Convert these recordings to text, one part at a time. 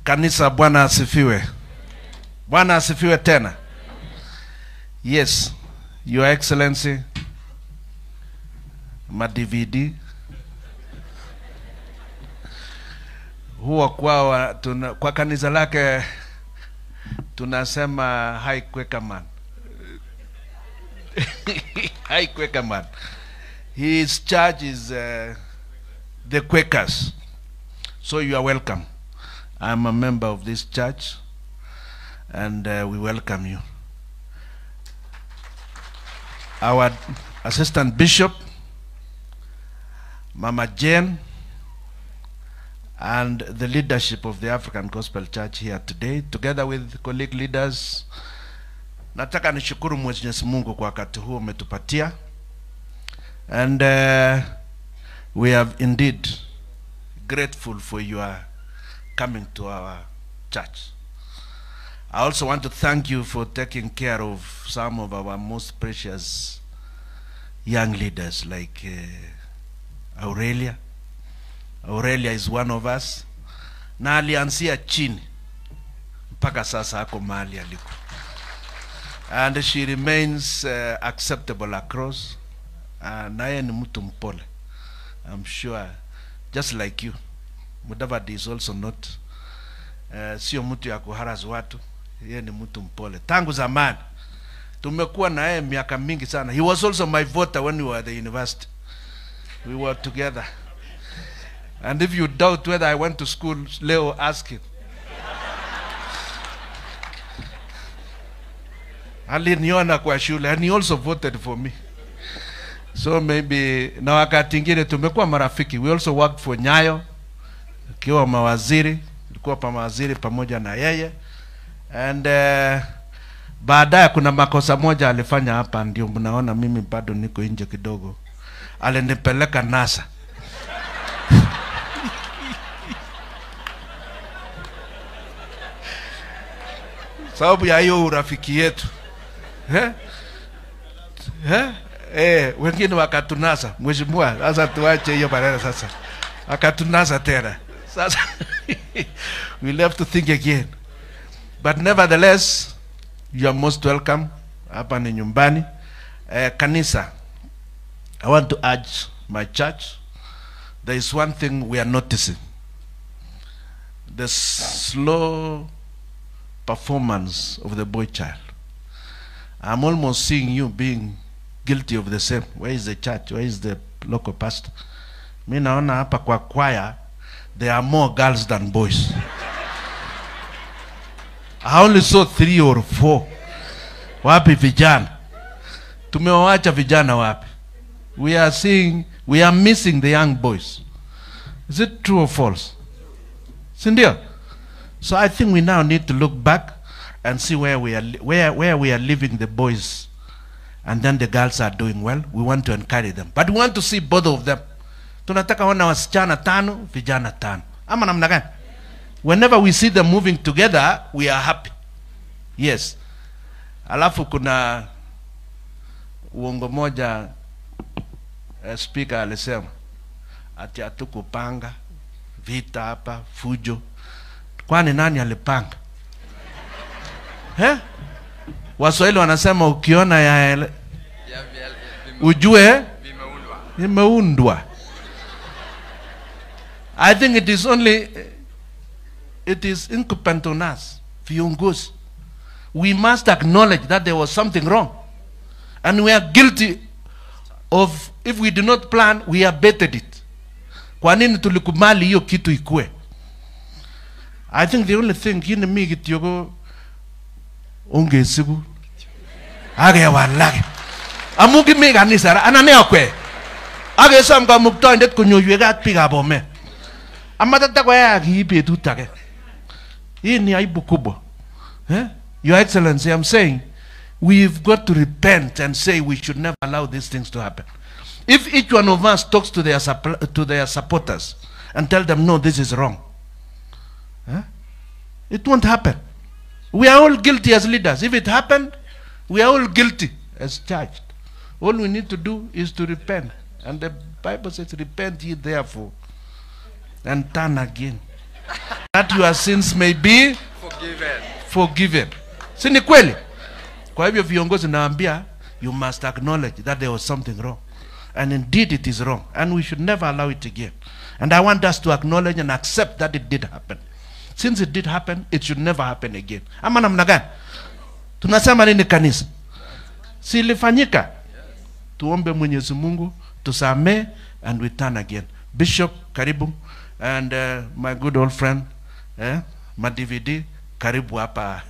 Kanisa, Bwana asifiwe. Bwana asifiwe tena. Yes, Your Excellency, Mudavadi, huwa kwa kanisa lake tunasema haikweka man. Haikweka man. His church is the Quakers. So you are welcome. I'm a member of this church, and we welcome you. Our Assistant Bishop, Mama Jane, and the leadership of the African Gospel Church here today, together with colleague leaders. Nataka nishukuru Mwenyezi Mungu kwa wakati huu umetupatia. And we are indeed grateful for your coming to our church. I also want to thank you for taking care of some of our most precious young leaders like Aurelia. Aurelia is one of us. Na alianzia chini mpaka sasa ako mahali aliko. And she remains acceptable across. Naye ni mtu mpole. I'm sure, just like you. Mudavadi is also not sio mtu ya kuharass watu. Yeye ni mtu mpole. Tangu zamani tumekuwa na yeye miaka mingi sana. He was also my voter when we were at the university. We were together. And if you doubt whether I went to school, Leo, ask him. Aliniona kwa shule, and he also voted for me. So maybe na wakati ingine tumekuwa marafiki. We also worked for Nyayo. Kiwa mawaziri, tulikuwa mawaziri pamoja na yeye. And baadaye kuna makosa moja alifanya hapa, ndio mnaona mimi bado niko nje kidogo. Alinipeleka NASA. Sababu ya hiyo urafiki yetu. Wengine wakatunasa. Mheshimiwa, sasa tuache hiyo baraka sasa. Akatunasa tena. Sasa we'll have to think again. But nevertheless, you are most welcome. Hapa ni nyumbani. Kanisa, I want to urge my church. There is one thing we are noticing. The slow performance of the boy child. I'm almost seeing you being guilty of the same. Where is the church? Where is the local pastor? Mi naona hapa kwa choir, there are more girls than boys. I only saw 3 or 4. Wapi vijana? Tumewacha vijana wapi? We are missing the young boys. Is it true or false? Sindio? So I think we now need to look back and see where we are leaving the boys, and then the girls are doing well. We want to encourage them, but we want to see both of them. Tunataka wana wasichana 5, vijana 5. Ama namna gani? Whenever we see them moving together, we are happy. Yes. Alafu kuna uongo moja speaker alisema ati hatukupanga vita hapa, fujo. Kwani nani alipanga? Waswahili wanasema ukiona ya ujue imeundwa. I think it is incumbent on us, viongozi. We must acknowledge that there was something wrong. And we are guilty of, if we do not plan, we abated it. Kwa nini tulikubali hiyo kitu ikue? I think the only thing kini mi kitiogo unge sigu age walage amugi mi kanisa ananea kwe age samka mukto ndet kunyoywega piga Bomet amatata kwa ya kiibetu take. Hii ni aibu kubwa. Your Excellency, I'm saying we've got to repent and say we should never allow these things to happen. If each one of us talks to their supporters and tell them no, this is wrong, it won't happen. We are all guilty as leaders. If it happened, we are all guilty as charged. All we need to do is to repent. And the Bible says, repent ye therefore and turn again. that your sins may be forgiven. Si ni kweli? Kwa hivyo viongozi naambia, you must acknowledge that there was something wrong. And indeed it is wrong. And we should never allow it again. And I want us to acknowledge and accept that it did happen. Since it did happen, it should never happen again. Ama namna gani? Tunasema nini kanisa? Si ilifanyika? Tuombe Mwenyezi Mungu, tusamee, and we turn again. Bishop, karibu. And my good old friend, Mudavadi, karibu hapa,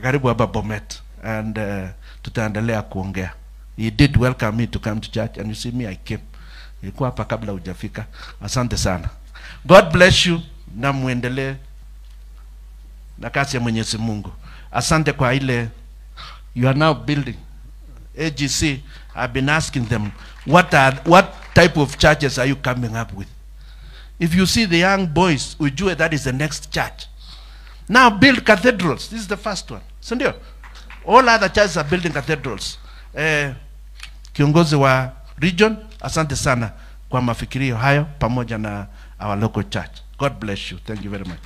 karibu hapa Bomet. And tutaendelea kuongea. He did welcome me to come to church, and you see me, I came. Nilikuwa hapa kabla hujafika. Asante sana. God bless you, na muendelee na kazi ya Mwenyezi Mungu. Asante kwa ile you are now building. AGC, I've been asking them, what type of churches are you coming up with? If you see the young boys, ujue that is the next church. Now build cathedrals. This is the first one. Sindio? All other churches are building cathedrals. Kiongozi wa region, asante sana kwa mafikirio hayo pamoja na our local church. God bless you. Thank you very much.